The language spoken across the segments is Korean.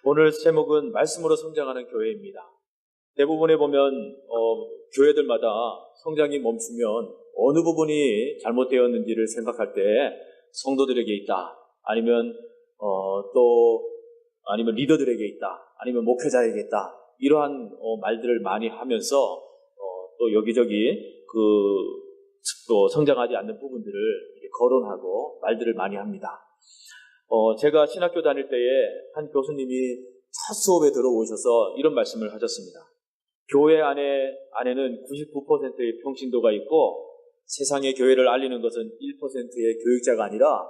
오늘 제목은 말씀으로 성장하는 교회입니다. 대부분에 보면 교회들마다 성장이 멈추면 어느 부분이 잘못되었는지를 생각할 때 성도들에게 있다, 아니면 아니면 리더들에게 있다, 아니면 목회자에게 있다, 이러한 말들을 많이 하면서 또 여기저기 또 성장하지 않는 부분들을 이렇게 거론하고 말들을 많이 합니다. 제가 신학교 다닐 때에 한 교수님이 첫 수업에 들어오셔서 이런 말씀을 하셨습니다. 교회 안에는 99%의 평신도가 있고 세상의 교회를 알리는 것은 1%의 교육자가 아니라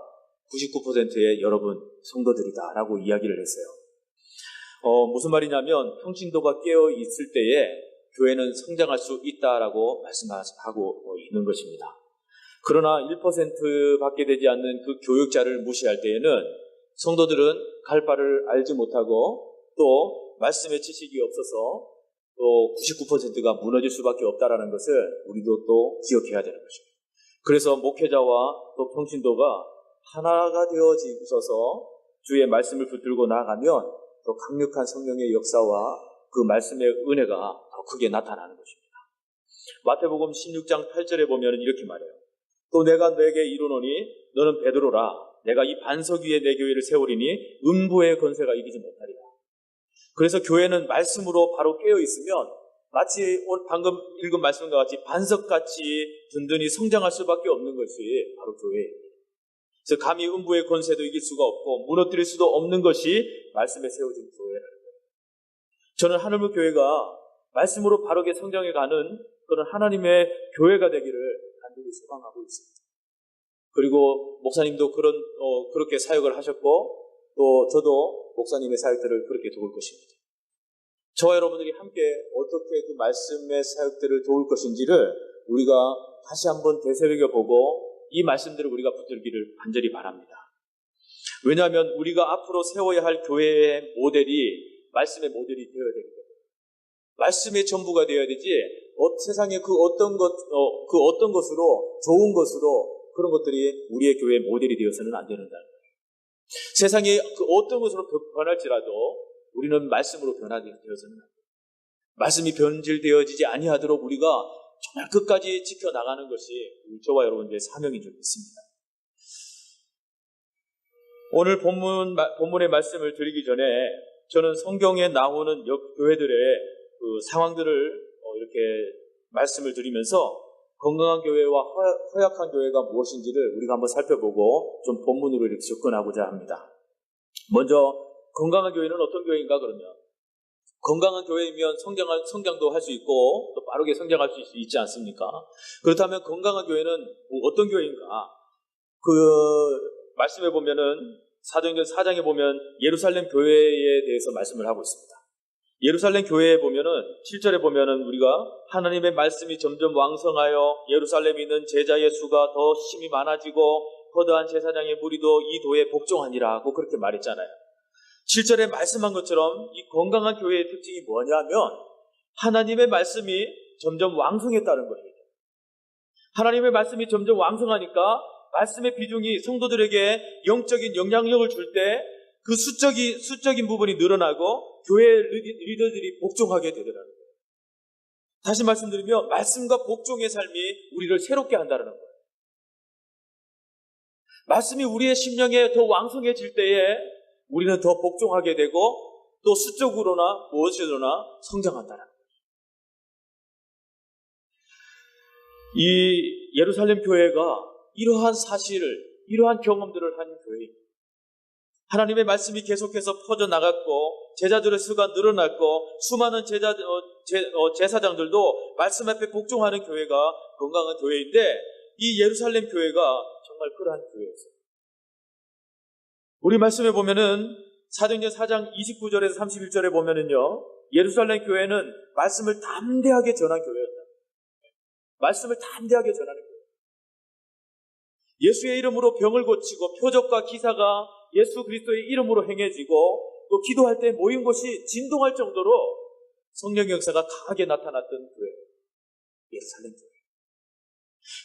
99%의 여러분 성도들이다 라고 이야기를 했어요. 무슨 말이냐면 평신도가 깨어 있을 때에 교회는 성장할 수 있다라고 말씀하고 있는 것입니다. 그러나 1%밖에 되지 않는 그 교육자를 무시할 때에는 성도들은 갈 바를 알지 못하고 또 말씀의 지식이 없어서 또 99%가 무너질 수밖에 없다라는 것을 우리도 또 기억해야 되는 것입니다. 그래서 목회자와 또 평신도가 하나가 되어지셔서 주의 말씀을 붙들고 나아가면 또 강력한 성령의 역사와 그 말씀의 은혜가 더 크게 나타나는 것입니다. 마태복음 16장 8절에 보면 이렇게 말해요. 또 내가 너에게 이르노니 너는 베드로라. 내가 이 반석 위에 내 교회를 세우리니 음부의 권세가 이기지 못하리라. 그래서 교회는 말씀으로 바로 깨어 있으면 마치 오늘 방금 읽은 말씀과 같이 반석같이 든든히 성장할 수밖에 없는 것이 바로 교회입니다. 그래서 감히 음부의 권세도 이길 수가 없고 무너뜨릴 수도 없는 것이 말씀에 세워진 교회라는 거예요. 저는 하늘문 교회가 말씀으로 바르게 성장해가는 그런 하나님의 교회가 되기를 간절히 소망하고 있습니다. 그리고 목사님도 그렇게 사역을 하셨고 또 저도 목사님의 사역들을 그렇게 도울 것입니다. 저와 여러분들이 함께 어떻게 그 말씀의 사역들을 도울 것인지를 우리가 다시 한번 되새겨보고 이 말씀들을 우리가 붙들기를 간절히 바랍니다. 왜냐하면 우리가 앞으로 세워야 할 교회의 모델이 말씀의 모델이 되어야 되기 때문에 말씀의 전부가 되어야 되지 세상의 그 어떤 것으로 좋은 것으로 그런 것들이 우리의 교회의 모델이 되어서는 안 된다는 거예요. 세상이 그 어떤 것으로 변할지라도 우리는 말씀으로 변하게 되어서는 안 돼요. 말씀이 변질되어지지 아니하도록 우리가 정말 끝까지 지켜나가는 것이 저와 여러분들의 사명인 줄 믿습니다. 오늘 본문의 말씀을 드리기 전에 저는 성경에 나오는 교회들의 그 상황들을 이렇게 말씀을 드리면서 건강한 교회와 허약한 교회가 무엇인지를 우리가 한번 살펴보고 좀 본문으로 이렇게 접근하고자 합니다. 먼저 건강한 교회는 어떤 교회인가 그러면 건강한 교회이면 성장도 할 수 있고 또 빠르게 성장할 수 있지 않습니까? 그렇다면 건강한 교회는 어떤 교회인가? 그 말씀에 보면은 사도행전 4장에 보면 예루살렘 교회에 대해서 말씀을 하고 있습니다. 예루살렘 교회에 보면은 7절에 보면은 우리가 하나님의 말씀이 점점 왕성하여 예루살렘에 있는 제자의 수가 더 심히 많아지고 거대한 제사장의 무리도 이 도에 복종하니라고 그렇게 말했잖아요. 7절에 말씀한 것처럼 이 건강한 교회의 특징이 뭐냐면 하나님의 말씀이 점점 왕성했다는 거예요. 하나님의 말씀이 점점 왕성하니까 말씀의 비중이 성도들에게 영적인 영향력을 줄 때 그 수적인 부분이 늘어나고 교회 리더들이 복종하게 되더라는 거예요. 다시 말씀드리면 말씀과 복종의 삶이 우리를 새롭게 한다는 거예요. 말씀이 우리의 심령에 더 왕성해질 때에 우리는 더 복종하게 되고 또 수적으로나 무엇이로나 성장한다는 거예요. 이 예루살렘 교회가 이러한 사실을, 이러한 경험들을 한 교회입니다. 하나님의 말씀이 계속해서 퍼져나갔고 제자들의 수가 늘어났고 수많은 제사장들도 말씀 앞에 복종하는 교회가 건강한 교회인데 이 예루살렘 교회가 정말 그러한 교회였어요. 우리 말씀에 보면은 사도행전 4장 29절에서 31절에 보면은요, 예루살렘 교회는 말씀을 담대하게 전한 교회였다. 말씀을 담대하게 전하는 교회. 예수의 이름으로 병을 고치고 표적과 기사가 예수 그리스도의 이름으로 행해지고 또 기도할 때 모인 곳이 진동할 정도로 성령의 역사가 강하게 나타났던 교회, 예루살렘 교회.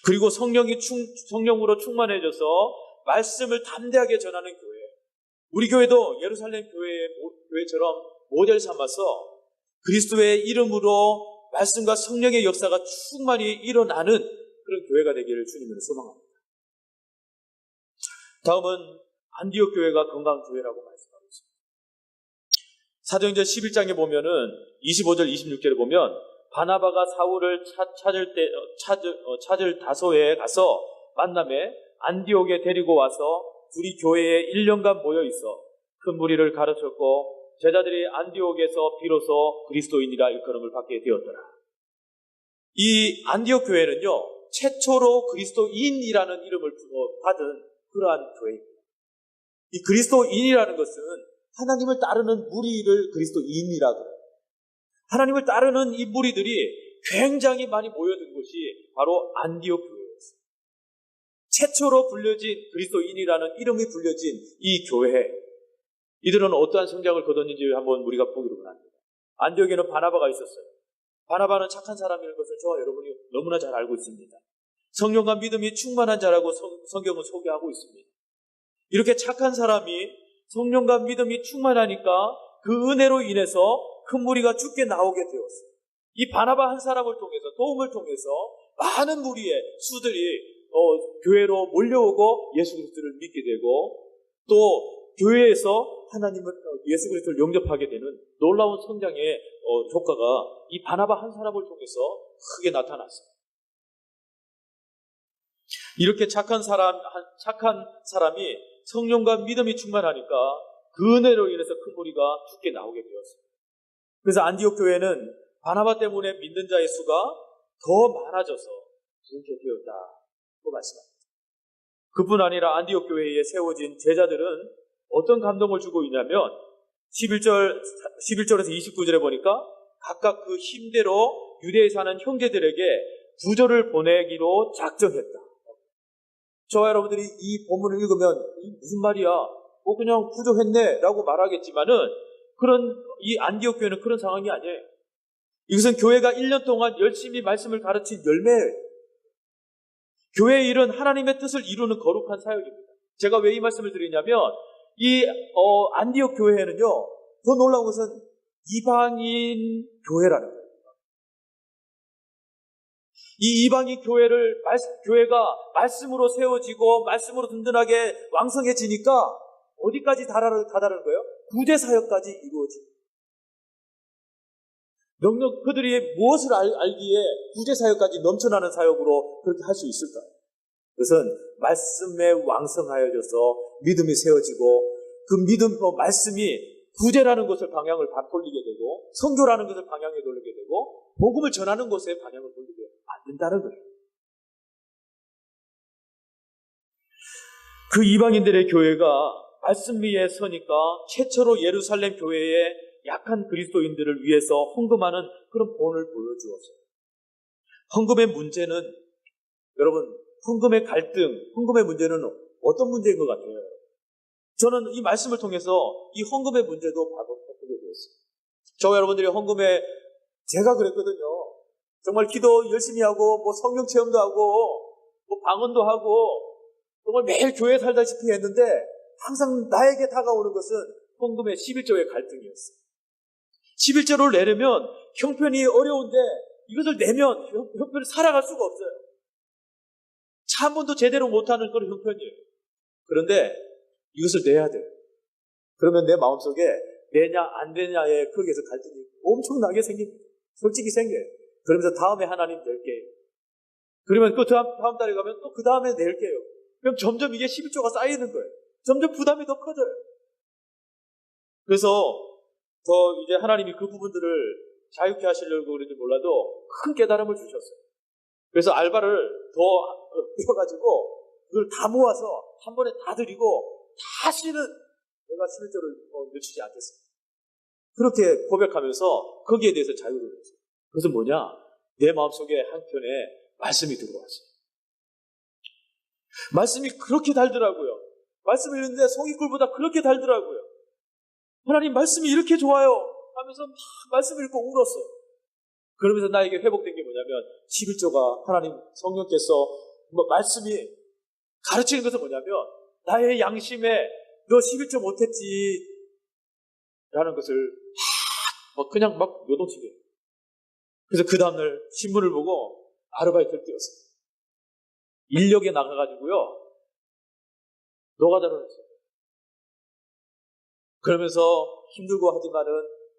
그리고 성령으로 충만해져서 말씀을 담대하게 전하는 교회. 우리 교회도 예루살렘 교회처럼 모델 삼아서 그리스도의 이름으로 말씀과 성령의 역사가 충만히 일어나는 그런 교회가 되기를 주님으로 소망합니다. 다음은 안디옥 교회가 건강한 교회라고 말씀하고 있습니다. 사도행전 11장에 보면은 25절 26절에 보면 바나바가 사울을 찾을 다소에 가서 만남에 안디옥에 데리고 와서 둘이 교회에 1년간 모여 있어 큰 무리를 가르쳤고 제자들이 안디옥에서 비로소 그리스도인이라 일컬음을 받게 되었더라. 이 안디옥 교회는요, 최초로 그리스도인이라는 이름을 받은 그러한 교회입니다. 이 그리스도인이라는 것은 하나님을 따르는 무리를 그리스도인이라고 해요. 하나님을 따르는 이 무리들이 굉장히 많이 모여든 곳이 바로 안디옥 교회였어요. 최초로 불려진 그리스도인이라는 이름이 불려진 이 교회, 이들은 어떠한 성장을 거뒀는지 한번 우리가 보기로 합니다. 안디옥에는 바나바가 있었어요. 바나바는 착한 사람인 것을 저와 여러분이 너무나 잘 알고 있습니다. 성령과 믿음이 충만한 자라고 성경은 소개하고 있습니다. 이렇게 착한 사람이 성령과 믿음이 충만하니까 그 은혜로 인해서 큰 무리가 죽게 나오게 되었어요. 이 바나바 한 사람을 통해서, 도움을 통해서 많은 무리의 수들이 교회로 몰려오고 예수 그리스도를 믿게 되고, 또 교회에서 하나님을, 예수 그리스도를 영접하게 되는 놀라운 성장의 효과가 이 바나바 한 사람을 통해서 크게 나타났어요. 이렇게 착한 사람이 성령과 믿음이 충만하니까 그 은혜로 인해서 큰 무리가 죽게 나오게 되었어요. 그래서 안디옥 교회는 바나바 때문에 믿는 자의 수가 더 많아져서 그렇게 되었다고 말씀합니다. 그뿐 아니라 안디옥 교회에 세워진 제자들은 어떤 감동을 주고 있냐면 11절에서 29절에 보니까 각각 그 힘대로 유대에 사는 형제들에게 부조를 보내기로 작정했다. 저와 여러분들이 이 본문을 읽으면 무슨 말이야? 그냥 부조했네 라고 말하겠지만은 이 안디옥 교회는 그런 상황이 아니에요. 이것은 교회가 1년 동안 열심히 말씀을 가르친 열매예요. 교회의 일은 하나님의 뜻을 이루는 거룩한 사역입니다. 제가 왜 이 말씀을 드리냐면 이 안디옥 교회에는요, 더 놀라운 것은 이방인 교회라는 거예요. 이 이방인 교회가 말씀으로 세워지고 말씀으로 든든하게 왕성해지니까 어디까지 다다르는 거예요? 구제 사역까지 이루어집니다. 그들이 무엇을 알기에 구제 사역까지 넘쳐나는 사역으로 그렇게 할 수 있을까요? 그것은 말씀에 왕성하여져서 믿음이 세워지고 그 말씀이 구제라는 것을 방향을 돌리게 되고 선교라는 것을 방향에 돌리게 되고 복음을 전하는 것에 방향을 돌리게 만든다는 거예요. 그 이방인들의 교회가 말씀 위에 서니까 최초로 예루살렘 교회의 약한 그리스도인들을 위해서 헌금하는 그런 본을 보여주었어요. 헌금의 문제는, 여러분, 헌금의 갈등, 헌금의 문제는 어떤 문제인 것 같아요? 저는 이 말씀을 통해서 이 헌금의 문제도 바꾸게 되었어요. 저와 여러분들이 헌금에, 제가 그랬거든요. 정말 기도 열심히 하고, 성령 체험도 하고, 방언도 하고, 정말 매일 교회에 살다시피 했는데, 항상 나에게 다가오는 것은 헌금의 11조의 갈등이었어요. 11조를 내려면 형편이 어려운데, 이것을 내면 형편을 살아갈 수가 없어요. 차 한 번도 제대로 못하는 그런 형편이에요. 그런데 이것을 내야 돼요. 그러면 내 마음속에 내냐 안 되냐에 거기에서 갈등이 엄청나게 생깁니다. 솔직히 생겨요. 그러면서 다음에 하나님 낼게요. 그러면 그 다음 달에 가면 또 그 다음에 낼게요. 그럼 점점 이게 11조가 쌓이는 거예요. 점점 부담이 더 커져요. 그래서 더 이제 하나님이 그 부분들을 자유케 하시려고 그런지 몰라도 큰 깨달음을 주셨어요. 그래서 알바를 더 배워가지고 그걸 다 모아서 한 번에 다 드리고 다시는 내가 11조를 늦추지 않겠습니다. 그렇게 고백하면서 거기에 대해서 자유를 줬어요. 그것은 뭐냐? 내 마음속에 한편에 말씀이 들어왔어요. 말씀이 그렇게 달더라고요. 말씀을 읽는데 송이꿀보다 그렇게 달더라고요. 하나님 말씀이 이렇게 좋아요 하면서 막 말씀을 읽고 울었어요. 그러면서 나에게 회복된 게 뭐냐면 11조가 하나님 성령께서 말씀이 가르치는 것은 뭐냐면 나의 양심에 너 11조 못했지. 라는 것을 그냥 막 요동치게. 그래서 그 다음날 신문을 보고 아르바이트를 뛰었어요. 인력에 나가가지고요. 노가다를 했어요. 그러면서 힘들고 하지만은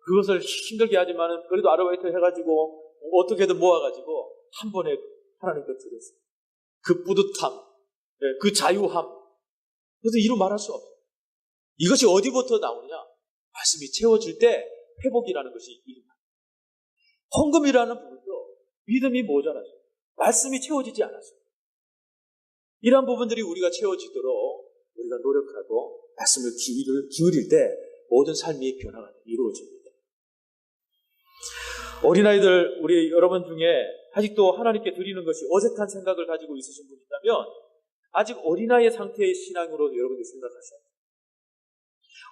그것을 힘들게 하지만은 그래도 아르바이트 해가지고 어떻게든 모아가지고 한 번에 하나님 곁에 드렸어요. 그 뿌듯함, 그 자유함. 그래서 이루 말할 수 없어요. 이것이 어디부터 나오느냐? 말씀이 채워질 때 회복이라는 것이 일어나요. 헌금이라는 부분도 믿음이 모자라죠. 말씀이 채워지지 않았어요. 이러한 부분들이 우리가 채워지도록 우리가 노력하고 말씀을 기울일 때 모든 삶이 변화가 이루어집니다. 어린아이들, 우리 여러분 중에 아직도 하나님께 드리는 것이 어색한 생각을 가지고 있으신 분이 있다면 아직 어린아이의 상태의 신앙으로 여러분들이 생각하셔야 돼요.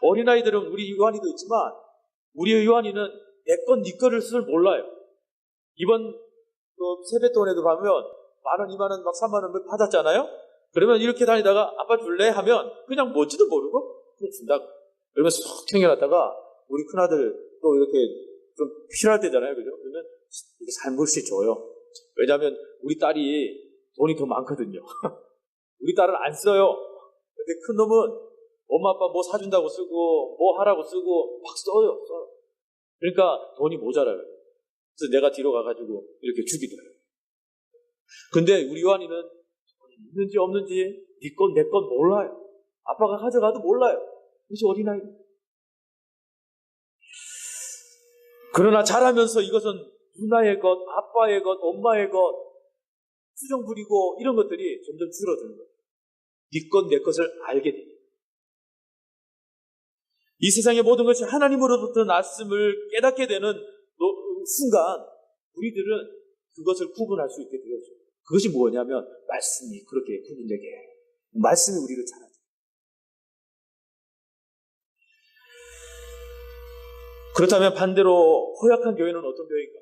어린아이들은 우리 요한이도 있지만 우리 요한이는 내 건 네 거를 쓸 몰라요. 이번 세뱃돈에도 보면 10,000원, 20,000원, 막 30,000원 받았잖아요. 그러면 이렇게 다니다가 아빠 줄래? 하면 그냥 뭔지도 모르고 그냥 준다고. 그러면 쏙 챙겨놨다가 우리 큰아들 또 이렇게 좀 필요할 때잖아요. 그죠? 그러면 이렇게 살물씩 줘요. 왜냐하면 우리 딸이 돈이 더 많거든요. 우리 딸은 안 써요. 근데 큰 놈은 엄마 아빠 뭐 사준다고 쓰고 뭐 하라고 쓰고 막 써요. 그러니까 돈이 모자라요. 그래서 내가 뒤로 가가지고 이렇게 주기도 해요. 근데 우리 요한이는 있는지 없는지 네 건 내 건 몰라요. 아빠가 가져가도 몰라요. 그것이 어린아이. 그러나 자라면서 이것은 누나의 것, 아빠의 것, 엄마의 것, 수정 부리고 이런 것들이 점점 줄어드는 거예요. 네 것, 내 것을 알게 됩니다. 이 세상의 모든 것이 하나님으로부터 났음을 깨닫게 되는 순간 우리들은 그것을 구분할 수 있게 되었죠. 그것이 뭐냐면 말씀이 그렇게 구분되게 해요. 말씀이 우리를 잘하죠. 그렇다면 반대로 허약한 교회는 어떤 교회인가?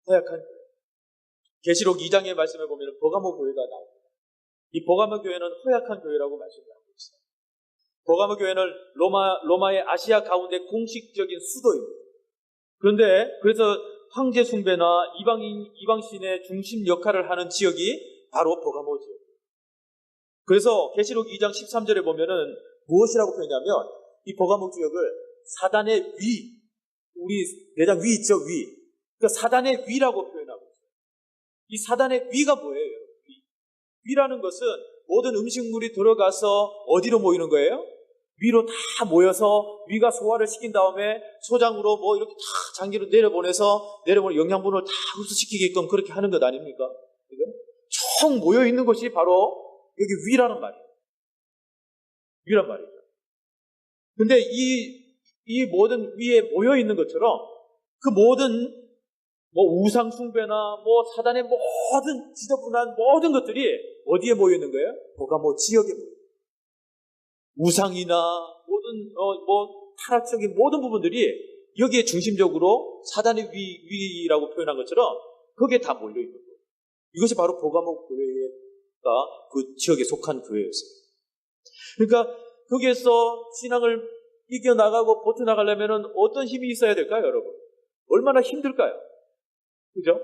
허약한 교회. 계시록 2장의 말씀에 보면 버가모 교회가 나옵니다. 이 버가모 교회는 허약한 교회라고 말씀하고 있어요. 버가모 교회는 로마의 아시아 가운데 공식적인 수도입니다. 그런데 그래서 황제 숭배나 이방신의 중심 역할을 하는 지역이 바로 버가모 지역입니다. 그래서 계시록 2장 13절에 보면은 무엇이라고 표현하냐면 이 버가모 지역을 사단의 위, 우리 내장 위 있죠, 위. 그러니까 사단의 위라고 표현하고 있어요. 이 사단의 위가 뭐예요? 위라는 것은 모든 음식물이 들어가서 어디로 모이는 거예요? 위로 다 모여서 위가 소화를 시킨 다음에 소장으로 뭐 이렇게 다 장기로 내려보내서 영양분을 다 흡수시키게끔 그렇게 하는 것 아닙니까? 총 모여 있는 것이 바로 여기 위라는 말이에요. 위란 말이죠. 근데 이 모든 위에 모여 있는 것처럼 그 모든 우상 숭배나 사단의 모든 지저분한 모든 것들이 어디에 모여 있는 거예요? 버가모 지역에 모여 있는 거예요. 우상이나 모든 타락적인 모든 부분들이 여기에 중심적으로 사단의 위라고 표현한 것처럼 거기에 다 몰려 있는 거예요. 이것이 바로 버가모 교회가 그 지역에 속한 교회였어요. 그러니까 거기에서 신앙을 이겨나가고 버텨나가려면 어떤 힘이 있어야 될까요, 여러분? 얼마나 힘들까요? 그죠?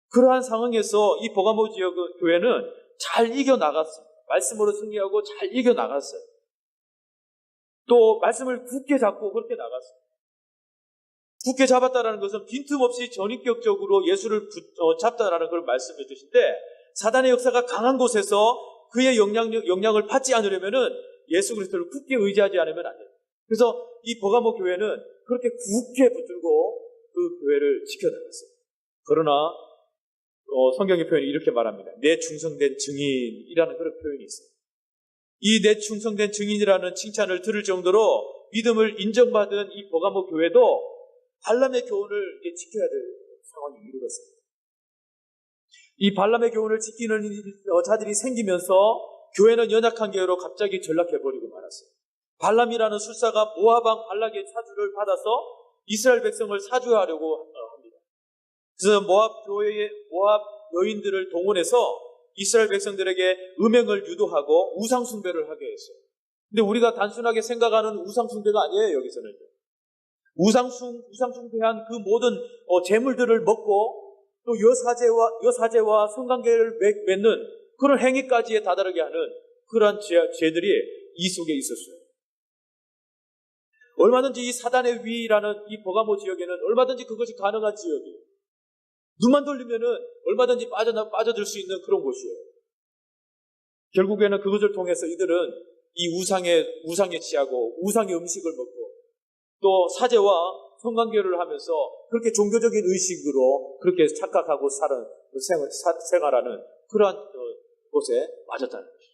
그러한 상황에서 이 버가모 지역 교회는 잘 이겨나갔습니다. 말씀으로 승리하고 잘 이겨나갔어요. 또 말씀을 굳게 잡고 그렇게 나갔어요. 굳게 잡았다는 것은 빈틈없이 전인격적으로 예수를 잡다라는 걸 말씀해 주신데 사단의 역사가 강한 곳에서 그의 영향을 받지 않으려면 예수 그리스도를 굳게 의지하지 않으면 안 돼요. 그래서 이 버가모 교회는 그렇게 굳게 붙들고 그 교회를 지켜나갔어요. 그러나 성경의 표현이 이렇게 말합니다. 내 충성된 증인이라는 그런 표현이 있어요. 이 내 충성된 증인이라는 칭찬을 들을 정도로 믿음을 인정받은 이 버가모 교회도 발람의 교훈을 지켜야 될 상황이 이르렀습니다. 이 발람의 교훈을 지키는 자들이 생기면서 교회는 연약한 교회로 갑자기 전락해버리고 말았어요. 발람이라는 술사가 모압 왕 발락의 사주를 받아서 이스라엘 백성을 사주하려고 합니다. 그래서 모압 여인들을 동원해서 이스라엘 백성들에게 음행을 유도하고 우상 숭배를 하게 했어요. 근데 우리가 단순하게 생각하는 우상숭배가 아니에요, 여기서는. 우상숭배한 그 모든 재물들을 먹고 또 여사제와 성관계를 맺는 그런 행위까지에 다다르게 하는 그러한 죄들이 이 속에 있었어요. 얼마든지 이 사단의 위라는 이 버가모 지역에는 얼마든지 그것이 가능한 지역이에요. 눈만 돌리면은 얼마든지 빠져들 수 있는 그런 곳이에요. 결국에는 그것을 통해서 이들은 이 우상에 취하고 우상의 음식을 먹고 또 사제와 성관계를 하면서 그렇게 종교적인 의식으로 그렇게 착각하고 생활하는 그러한 곳에 빠졌다는 것이죠.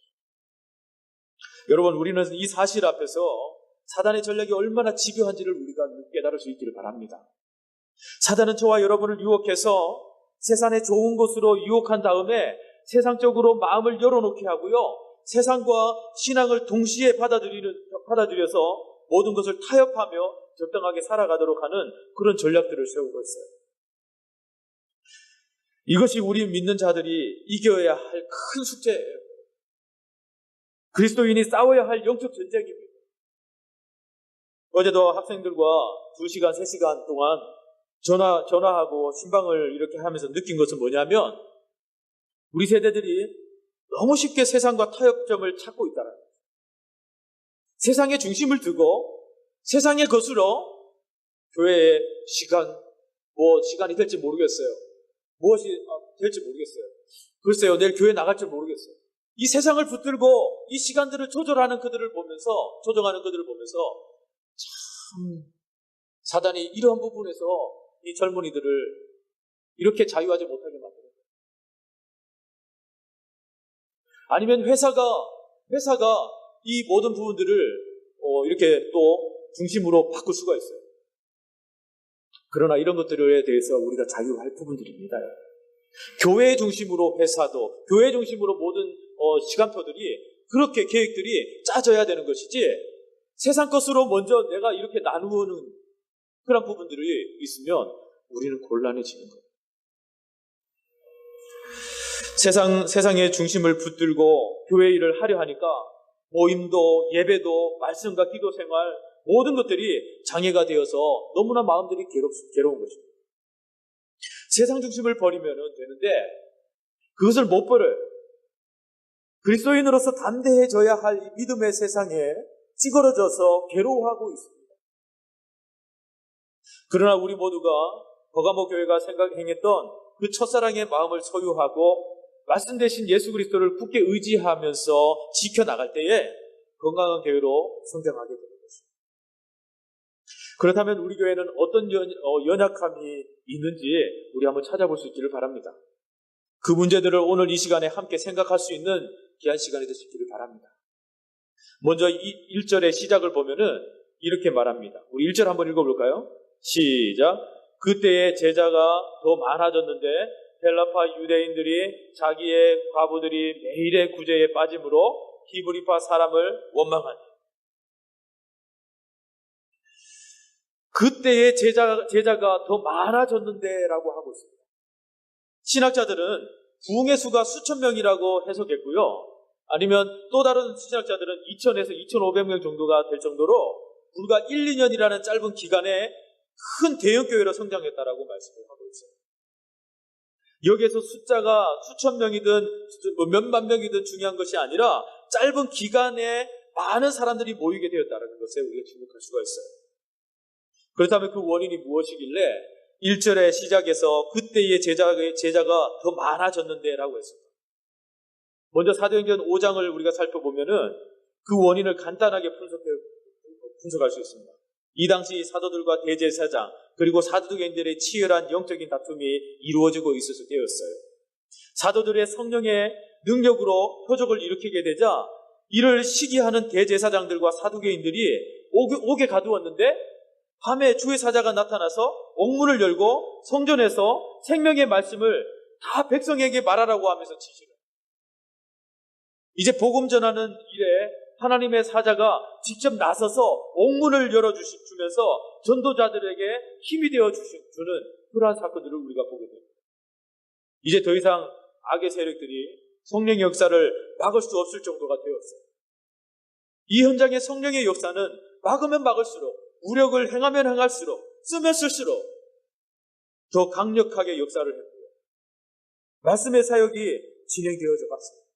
여러분, 우리는 이 사실 앞에서 사단의 전략이 얼마나 집요한지를 우리가 깨달을 수 있기를 바랍니다. 사단은 저와 여러분을 유혹해서 세상의 좋은 곳으로 유혹한 다음에 세상적으로 마음을 열어놓게 하고요, 세상과 신앙을 동시에 받아들여서 모든 것을 타협하며 적당하게 살아가도록 하는 그런 전략들을 세우고 있어요. 이것이 우리 믿는 자들이 이겨야 할 큰 숙제예요. 그리스도인이 싸워야 할 영적 전쟁입니다. 어제도 학생들과 2시간, 3시간 동안 전화하고 신방을 이렇게 하면서 느낀 것은 뭐냐면, 우리 세대들이 너무 쉽게 세상과 타협점을 찾고 있다는 거예요. 세상의 중심을 두고 세상의 것으로 교회의 시간이 될지 모르겠어요. 무엇이 될지 모르겠어요. 글쎄요, 내일 교회 나갈지 모르겠어요. 이 세상을 붙들고 이 시간들을 조정하는 그들을 보면서 참 사단이 이러한 부분에서 이 젊은이들을 이렇게 자유하지 못하게 만드는 거예요. 아니면 회사가 이 모든 부분들을 이렇게 또 중심으로 바꿀 수가 있어요. 그러나 이런 것들에 대해서 우리가 자유할 부분들입니다. 교회 중심으로 회사도, 교회 중심으로 모든 시간표들이, 그렇게 계획들이 짜져야 되는 것이지, 세상 것으로 먼저 내가 이렇게 나누는 그런 부분들이 있으면 우리는 곤란해지는 거예요. 세상의 중심을 붙들고 교회 일을 하려 하니까 모임도, 예배도, 말씀과 기도 생활, 모든 것들이 장애가 되어서 너무나 마음들이 괴로운 것입니다. 세상 중심을 버리면 되는데 그것을 못 버려요. 그리스도인으로서 담대해져야 할 이 믿음의 세상에 찌그러져서 괴로워하고 있습니다. 그러나 우리 모두가 버가모 교회가 행했던 그 첫사랑의 마음을 소유하고 말씀 대신 예수 그리스도를 굳게 의지하면서 지켜나갈 때에 건강한 교회로 성장하게 됩니다. 그렇다면 우리 교회는 어떤 연약함이 있는지 우리 한번 찾아볼 수 있기를 바랍니다. 그 문제들을 오늘 이 시간에 함께 생각할 수 있는 귀한 시간이 되시기를 바랍니다. 먼저 이 1절의 시작을 보면은 이렇게 말합니다. 우리 1절 한번 읽어볼까요? 시작. 그때의 제자가 더 많아졌는데 헬라파 유대인들이 자기의 과부들이 매일의 구제에 빠짐으로 히브리파 사람을 원망하니. 그때의 제자가 더 많아졌는데 라고 하고 있습니다. 신학자들은 부흥의 수가 수천 명이라고 해석했고요. 아니면 또 다른 신학자들은 2,000에서 2,500명 정도가 될 정도로 불과 1, 2년이라는 짧은 기간에 큰 대형교회로 성장했다라고 말씀을 하고 있어요. 여기에서 숫자가 수천 명이든 몇만 명이든 중요한 것이 아니라 짧은 기간에 많은 사람들이 모이게 되었다는 것에 우리가 주목할 수가 있어요. 그렇다면 그 원인이 무엇이길래 1절의 시작에서 그때의 제자가 더 많아졌는데 라고 했습니다. 먼저 사도행전 5장을 우리가 살펴보면은 그 원인을 간단하게 분석할 수 있습니다. 이 당시 사도들과 대제사장 그리고 사도행전의 치열한 영적인 다툼이 이루어지고 있었을 때였어요. 사도들의 성령의 능력으로 표적을 일으키게 되자 이를 시기하는 대제사장들과 사두개인들이 옥에 가두었는데 밤에 주의 사자가 나타나서 옥문을 열고 성전에서 생명의 말씀을 다 백성에게 말하라고 하면서 지시를. 이제 복음 전하는 일에 하나님의 사자가 직접 나서서 옥문을 열어주면서 전도자들에게 힘이 되어주는 그러한 사건들을 우리가 보게 됩니다. 이제 더 이상 악의 세력들이 성령의 역사를 막을 수 없을 정도가 되었어요. 이 현장의 성령의 역사는 막으면 막을수록, 무력을 행하면 행할수록, 쓰면 쓸수록 더 강력하게 역사를 했고요. 말씀의 사역이 진행되어져 갔습니다.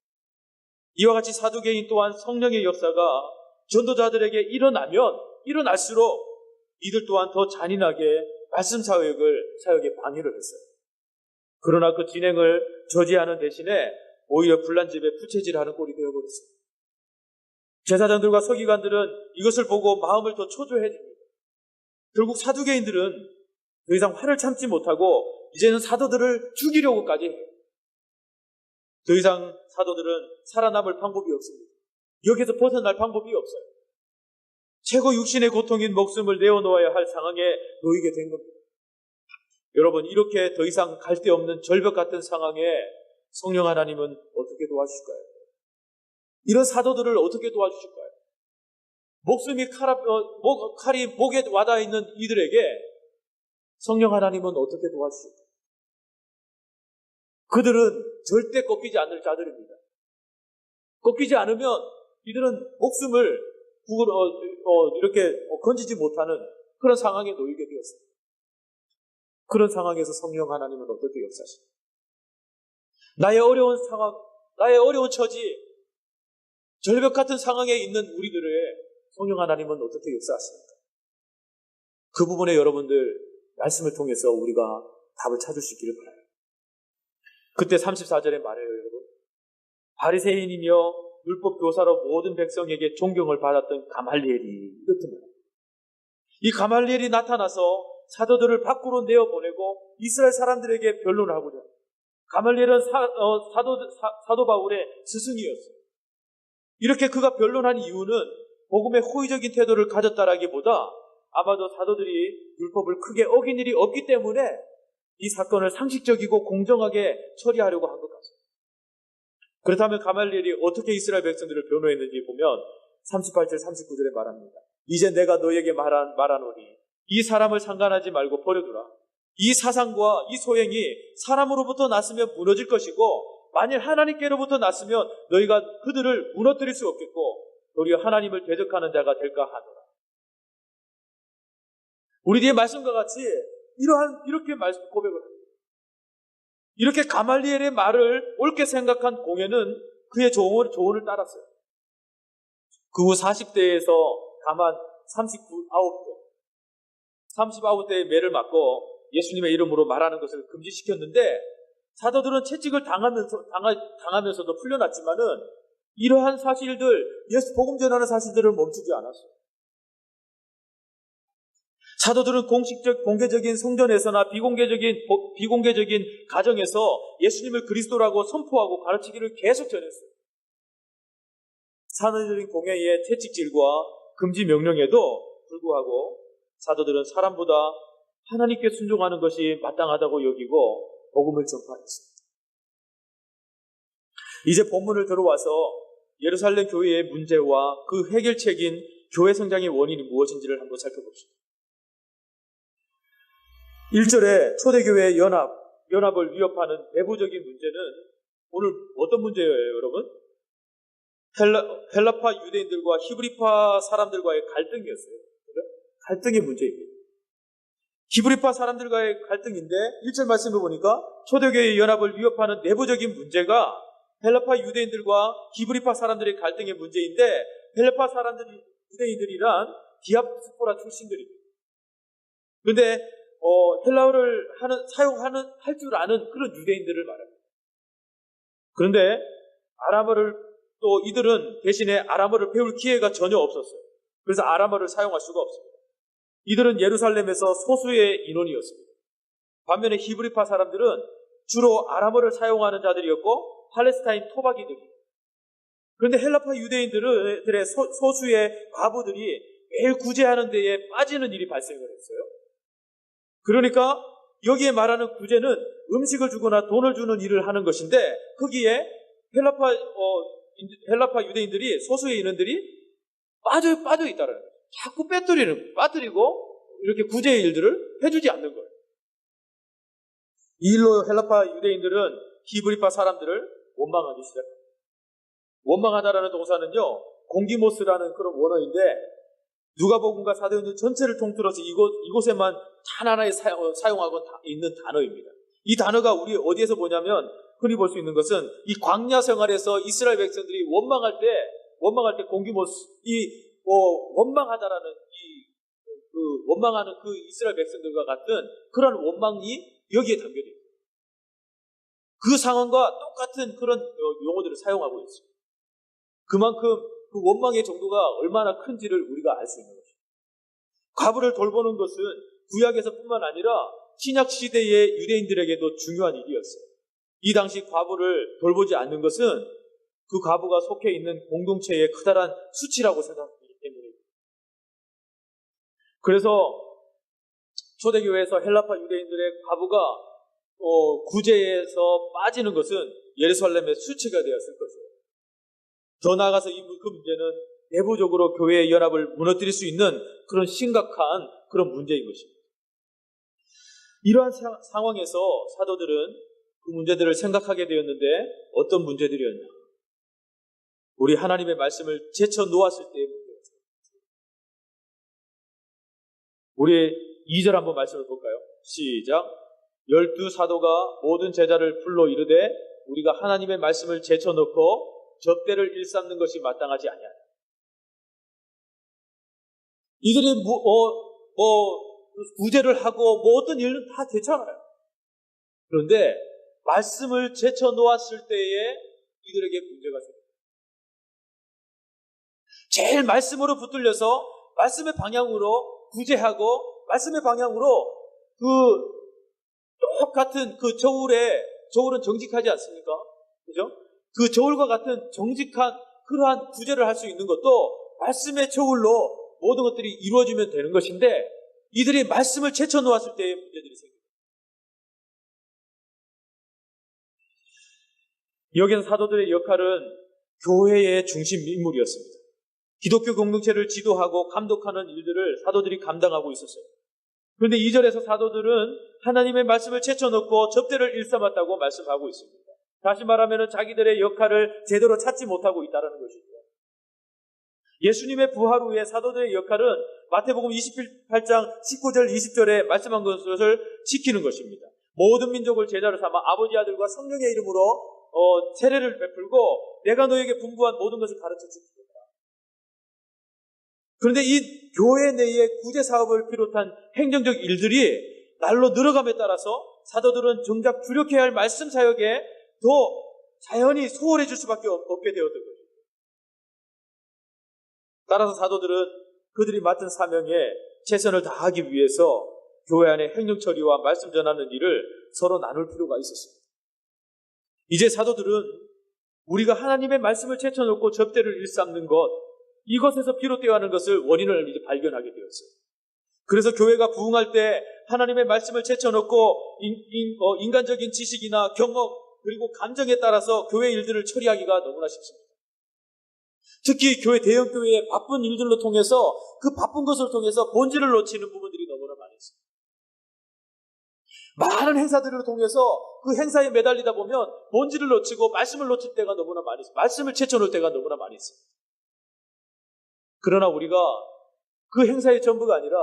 이와 같이 사두개인 또한 성령의 역사가 전도자들에게 일어날수록 이들 또한 더 잔인하게 말씀 사역에 방해를 했어요. 그러나 그 진행을 저지하는 대신에 오히려 불난집에 부채질하는 꼴이 되어버렸어요. 제사장들과 서기관들은 이것을 보고 마음을 더 초조해집니다. 결국 사두개인들은 더 이상 화를 참지 못하고 이제는 사도들을 죽이려고까지 해요. 더 이상 사도들은 살아남을 방법이 없습니다. 여기서 벗어날 방법이 없어요. 최고 육신의 고통인 목숨을 내어놓아야 할 상황에 놓이게 된 겁니다. 여러분, 이렇게 더 이상 갈 데 없는 절벽 같은 상황에 성령 하나님은 어떻게 도와주실까요? 이런 사도들을 어떻게 도와주실까요? 칼이 목에 와닿아 있는 이들에게 성령 하나님은 어떻게 도와주실까요? 그들은 절대 꺾이지 않을 자들입니다. 꺾이지 않으면 이들은 목숨을 이렇게 건지지 못하는 그런 상황에 놓이게 되었습니다. 그런 상황에서 성령 하나님은 어떻게 역사하십니까? 나의 어려운 상황, 나의 어려운 처지, 절벽 같은 상황에 있는 우리들의 성령 하나님은 어떻게 역사하십니까? 그 부분에 여러분들 말씀을 통해서 우리가 답을 찾을 수 있기를 바라요. 그때 34절에 말해요, 여러분. 바리새인이며 율법 교사로 모든 백성에게 존경을 받았던 가말리엘이 이렇게 말합니다. 이 가말리엘이 나타나서 사도들을 밖으로 내어보내고 이스라엘 사람들에게 변론을 하고자 합니다. 가말리엘은 사도 바울의 스승이었어요. 이렇게 그가 변론한 이유는 복음의 호의적인 태도를 가졌다라기보다 아마도 사도들이 율법을 크게 어긴 일이 없기 때문에 이 사건을 상식적이고 공정하게 처리하려고 한 것 같습니다. 그렇다면 가말리엘이 어떻게 이스라엘 백성들을 변호했는지 보면 38절 39절에 말합니다. 이제 내가 너에게 말하노니 이 사람을 상관하지 말고 버려두라. 이 사상과 이 소행이 사람으로부터 났으면 무너질 것이고 만일 하나님께로부터 났으면 너희가 그들을 무너뜨릴 수 없겠고 도리어 하나님을 대적하는 자가 될까 하노라. 우리 뒤에 말씀과 같이 이렇게 말씀 고백을 합니다. 이렇게 가말리엘의 말을 옳게 생각한 공회는 그의 조언을 따랐어요. 그 후 40대에서 다만 39대의 매를 맞고 예수님의 이름으로 말하는 것을 금지시켰는데 사도들은 채찍을 당하면서도 풀려났지만은 이러한 사실들, 예수 복음 전하는 사실들을 멈추지 않았어요. 사도들은 공개적인 성전에서나 비공개적인 가정에서 예수님을 그리스도라고 선포하고 가르치기를 계속 전했어요. 산업적인 공회의 채찍질과 금지 명령에도 불구하고 사도들은 사람보다 하나님께 순종하는 것이 마땅하다고 여기고 복음을 전파했습니다. 이제 본문을 들어와서 예루살렘 교회의 문제와 그 해결책인 교회 성장의 원인이 무엇인지를 한번 살펴봅시다. 1절에 초대교회의 연합을 위협하는 내부적인 문제는 오늘 어떤 문제예요, 여러분? 헬라파 유대인들과 히브리파 사람들과의 갈등이었어요. 갈등의 문제입니다. 히브리파 사람들과의 갈등인데 1절 말씀을 보니까 초대교회의 연합을 위협하는 내부적인 문제가 헬라파 유대인들과 히브리파 사람들의 갈등의 문제인데 헬라파 유대인들이란 디아스포라 출신들입니다. 그런데 헬라어를 할 줄 아는 그런 유대인들을 말합니다. 그런데 아람어를 또 이들은 대신에 아람어를 배울 기회가 전혀 없었어요. 그래서 아람어를 사용할 수가 없습니다. 이들은 예루살렘에서 소수의 인원이었습니다. 반면에 히브리파 사람들은 주로 아람어를 사용하는 자들이었고 팔레스타인 토박이들이에요. 그런데 헬라파 유대인들의 소수의 과부들이 매일 구제하는 데에 빠지는 일이 발생을 했어요. 그러니까 여기에 말하는 구제는 음식을 주거나 돈을 주는 일을 하는 것인데 거기에 헬라파 유대인들이 소수의 인원들이 빠져 있다는 거예요. 자꾸 빠뜨리고 이렇게 구제의 일들을 해주지 않는 거예요. 이 일로 헬라파 유대인들은 히브리파 사람들을 원망하기 시작합니다. 원망하다라는 동사는요, 공기모스라는 그런 원어인데 누가복음과 사도행전 전체를 통틀어서 이곳에만 단 하나에 사용하고 있는 단어입니다. 이 단어가 우리 어디에서 보냐면 흔히 볼 수 있는 것은 이 광야 생활에서 이스라엘 백성들이 원망할 때 공기모스, 원망하다라는 원망하는 그 이스라엘 백성들과 같은 그런 원망이 여기에 담겨져 있습니다. 그 상황과 똑같은 그런 용어들을 사용하고 있습니다. 그만큼 그 원망의 정도가 얼마나 큰지를 우리가 알 수 있는 것입니다. 과부를 돌보는 것은 구약에서뿐만 아니라 신약 시대의 유대인들에게도 중요한 일이었어요. 이 당시 과부를 돌보지 않는 것은 그 과부가 속해 있는 공동체의 커다란 수치라고 생각하기 때문입니다. 그래서 초대교회에서 헬라파 유대인들의 과부가 구제에서 빠지는 것은 예루살렘의 수치가 되었을 것이에요. 더 나아가서 그 문제는 내부적으로 교회의 연합을 무너뜨릴 수 있는 그런 심각한 그런 문제인 것입니다. 이러한 상황에서 사도들은 그 문제들을 생각하게 되었는데 어떤 문제들이었냐? 우리 하나님의 말씀을 제쳐 놓았을 때의 문제였어요. 우리 2절 한번 말씀을 볼까요? 시작. 12사도가 모든 제자를 불러 이르되 우리가 하나님의 말씀을 제쳐 놓고 접대를 일삼는 것이 마땅하지 아니하다. 이들이 구제를 하고 어떤 일은 다 괜찮아요. 그런데 말씀을 제쳐 놓았을 때에 이들에게 문제가 생깁니다. 제일 말씀으로 붙들려서 말씀의 방향으로 구제하고 말씀의 방향으로 똑같은 저울은 정직하지 않습니까? 그죠? 그 저울과 같은 정직한 그러한 구제를 할 수 있는 것도 말씀의 저울로 모든 것들이 이루어지면 되는 것인데 이들이 말씀을 제쳐 놓았을 때의 문제들이 생깁니다. 여기는 사도들의 역할은 교회의 중심 인물이었습니다. 기독교 공동체를 지도하고 감독하는 일들을 사도들이 감당하고 있었어요. 그런데 2절에서 사도들은 하나님의 말씀을 제쳐놓고 접대를 일삼았다고 말씀하고 있습니다. 다시 말하면 자기들의 역할을 제대로 찾지 못하고 있다는 것이죠. 예수님의 부활 후에 사도들의 역할은 마태복음 28장 19절 20절에 말씀한 것을 지키는 것입니다. 모든 민족을 제자로 삼아 아버지 아들과 성령의 이름으로 세례를 베풀고 내가 너에게 분부한 모든 것을 가르쳐 주시겠다. 그런데 이 교회 내의 구제 사업을 비롯한 행정적 일들이 날로 늘어감에 따라서 사도들은 정작 주력해야 할 말씀 사역에 더 자연히 소홀해 질 수밖에 없게 되었던 것입니다. 따라서 사도들은 그들이 맡은 사명에 최선을 다하기 위해서 교회 안의 행정 처리와 말씀 전하는 일을 서로 나눌 필요가 있었습니다. 이제 사도들은 우리가 하나님의 말씀을 제쳐놓고 접대를 일삼는 것, 이것에서 비롯되어 하는 것을 원인을 이제 발견하게 되었어요. 그래서 교회가 부흥할 때 하나님의 말씀을 제쳐놓고 인간적인 지식이나 경험 그리고 감정에 따라서 교회 일들을 처리하기가 너무나 쉽습니다. 특히 대형 교회의 바쁜 일들로 통해서 그 바쁜 것을 통해서 본질을 놓치는 부분들이 너무나 많이 있습니다. 많은 행사들을 통해서 그 행사에 매달리다 보면 본질을 놓치고 말씀을 놓칠 때가 너무나 많이 있습니다. 말씀을 제쳐놓을 때가 너무나 많이 있습니다. 그러나 우리가 그 행사의 전부가 아니라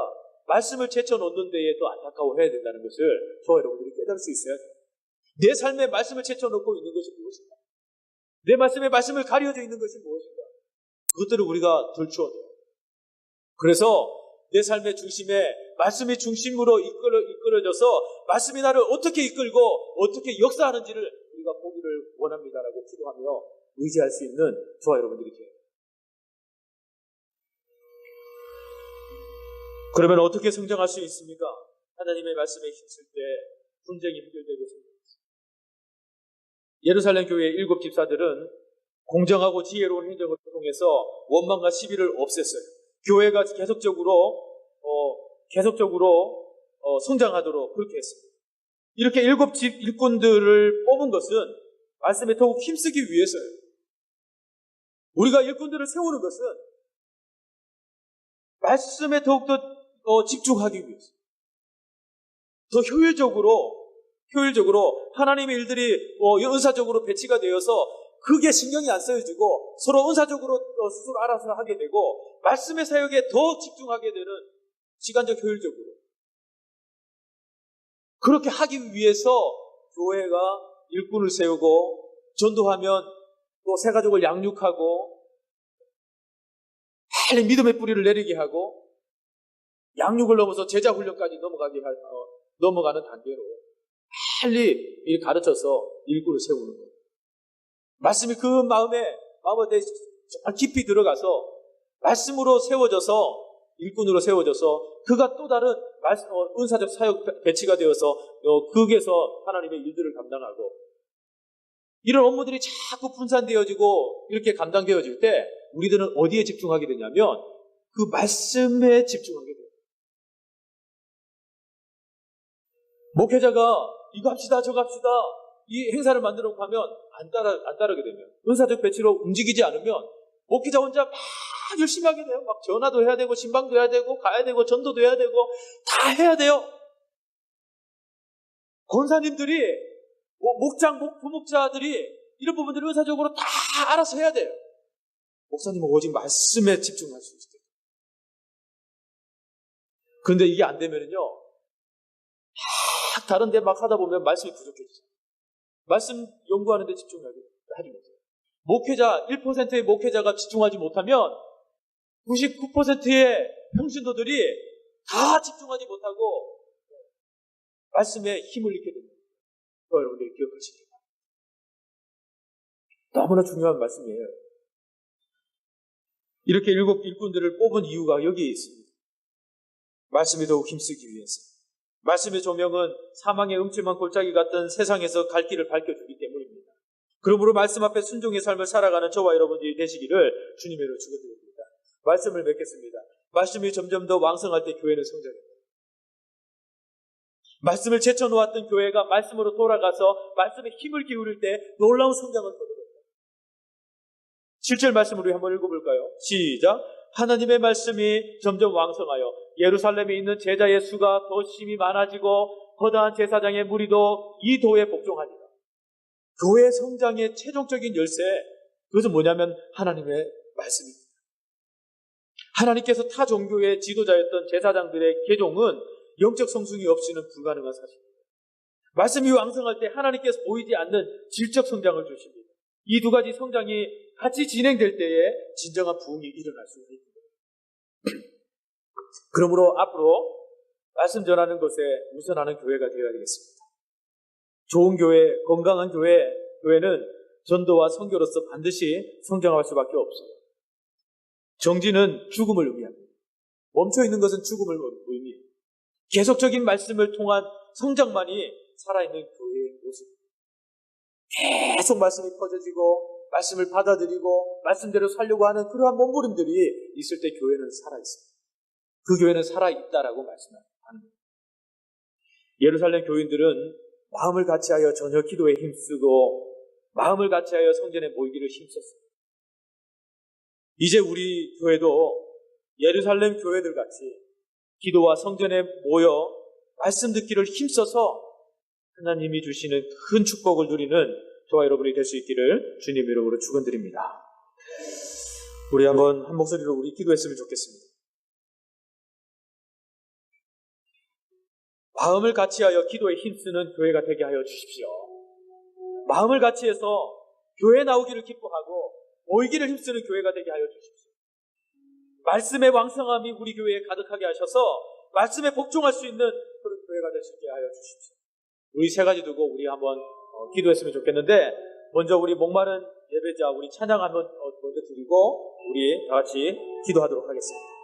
말씀을 제쳐놓는 데에 또 안타까워해야 된다는 것을 저와 여러분들이 깨달을 수 있어야 돼요. 내 삶에 말씀을 제쳐놓고 있는 것이 무엇인가? 내 말씀을 가려져 있는 것이 무엇인가? 그것들을 우리가 들추어야 돼요. 그래서 내 삶의 중심에 말씀이 중심으로 이끌어져서 말씀이 나를 어떻게 이끌고 어떻게 역사하는지를 우리가 보기를 원합니다라고 기도하며 의지할 수 있는 저와 여러분들이 돼요. 그러면 어떻게 성장할 수 있습니까? 하나님의 말씀에 힘쓸 때 분쟁이 해결되고 성장합니다. 예루살렘 교회의 7 집사들은 공정하고 지혜로운 행정을 통해서 원망과 시비를 없앴어요. 교회가 계속적으로 성장하도록 그렇게 했습니다. 이렇게 7 집 일꾼들을 뽑은 것은 말씀에 더욱 힘쓰기 위해서예요. 우리가 일꾼들을 세우는 것은 말씀에 더욱더 집중하기 위해서 더 효율적으로 하나님의 일들이 은사적으로 배치가 되어서 그게 신경이 안 쓰여지고 서로 은사적으로 스스로 알아서 하게 되고 말씀의 사역에 더 집중하게 되는 시간적 효율적으로 그렇게 하기 위해서 교회가 일꾼을 세우고 전도하면 또 새 가족을 양육하고 빨리 믿음의 뿌리를 내리게 하고 양육을 넘어서 제자 훈련까지 넘어가는 단계로 빨리 일 가르쳐서 일꾼을 세우는 거예요. 말씀이 그 마음에 정말 깊이 들어가서 말씀으로 세워져서 일꾼으로 세워져서 그가 또 다른 은사적 사역 배치가 되어서 거기에서 하나님의 일들을 감당하고 이런 업무들이 자꾸 분산되어지고 이렇게 감당되어질 때 우리들은 어디에 집중하게 되냐면 그 말씀에 집중하게 돼요. 목회자가 이거 합시다 저거 합시다 이 행사를 만들어 놓고 하면 안 따르게 되면 은사적 배치로 움직이지 않으면 목회자 혼자 막 열심히 하게 돼요. 막 전화도 해야 되고 신방도 해야 되고 가야 되고 전도도 해야 되고 다 해야 돼요. 권사님들이 부목자들이 이런 부분들을 은사적으로 다 알아서 해야 돼요. 목사님은 오직 말씀에 집중할 수 있어요. 그런데 이게 안 되면은요 막 다른 데 막 하다 보면 말씀이 부족해지죠. 말씀 연구하는 데 집중하지 못해요. 목회자 1%의 목회자가 집중하지 못하면 99%의 평신도들이 다 집중하지 못하고 말씀에 힘을 잃게 됩니다. 여러분들이 기억하시기 바랍니다. 너무나 중요한 말씀이에요. 이렇게 7 일꾼들을 뽑은 이유가 여기에 있습니다. 말씀에 더욱 힘쓰기 위해서. 말씀의 조명은 사망의 음침한 골짜기 같은 세상에서 갈 길을 밝혀주기 때문입니다. 그러므로 말씀 앞에 순종의 삶을 살아가는 저와 여러분들이 되시기를 주님의 이름으로 축원드립니다. 말씀을 맺겠습니다. 말씀이 점점 더 왕성할 때 교회는 성장합니다. 말씀을 제쳐놓았던 교회가 말씀으로 돌아가서 말씀에 힘을 기울일 때 놀라운 성장을 거둡니다. 7절 말씀을 우리 한번 읽어볼까요? 시작! 하나님의 말씀이 점점 왕성하여 예루살렘에 있는 제자의 수가 더 심히 많아지고 거대한 제사장의 무리도 이 도에 복종하니라. 교회 성장의 최종적인 열쇠, 그것은 뭐냐면 하나님의 말씀입니다. 하나님께서 타 종교의 지도자였던 제사장들의 계종은 영적 성숙이 없이는 불가능한 사실입니다. 말씀이 왕성할 때 하나님께서 보이지 않는 질적 성장을 주십니다. 이 두 가지 성장이 같이 진행될 때에 진정한 부흥이 일어날 수 있습니다. 그러므로 앞으로 말씀 전하는 것에 우선하는 교회가 되어야 되겠습니다. 좋은 교회, 건강한 교회는 전도와 선교로서 반드시 성장할 수밖에 없어요. 정지는 죽음을 의미합니다. 멈춰있는 것은 죽음을 의미해요. 계속적인 말씀을 통한 성장만이 살아있는 교회의 모습입니다. 계속 말씀이 퍼져지고 말씀을 받아들이고 말씀대로 살려고 하는 그러한 몸부림들이 있을 때 교회는 살아있습니다. 그 교회는 살아있다라고 말씀합니다. 예루살렘 교인들은 마음을 같이하여 전혀 기도에 힘쓰고 마음을 같이하여 성전에 모이기를 힘썼습니다. 이제 우리 교회도 예루살렘 교회들 같이 기도와 성전에 모여 말씀 듣기를 힘써서 하나님이 주시는 큰 축복을 누리는 저와 여러분이 될 수 있기를 주님 이름으로 축원드립니다. 우리 한 목소리로 우리 기도했으면 좋겠습니다. 마음을 같이하여 기도에 힘쓰는 교회가 되게 하여 주십시오. 마음을 같이해서 교회 나오기를 기뻐하고 모이기를 힘쓰는 교회가 되게 하여 주십시오. 말씀의 왕성함이 우리 교회에 가득하게 하셔서 말씀에 복종할 수 있는 그런 교회가 될 수 있게 하여 주십시오. 우리 세 가지 두고 우리 한번 기도했으면 좋겠는데, 먼저 우리 목마른 예배자 우리 찬양 한번 먼저 드리고 우리 다 같이 기도하도록 하겠습니다.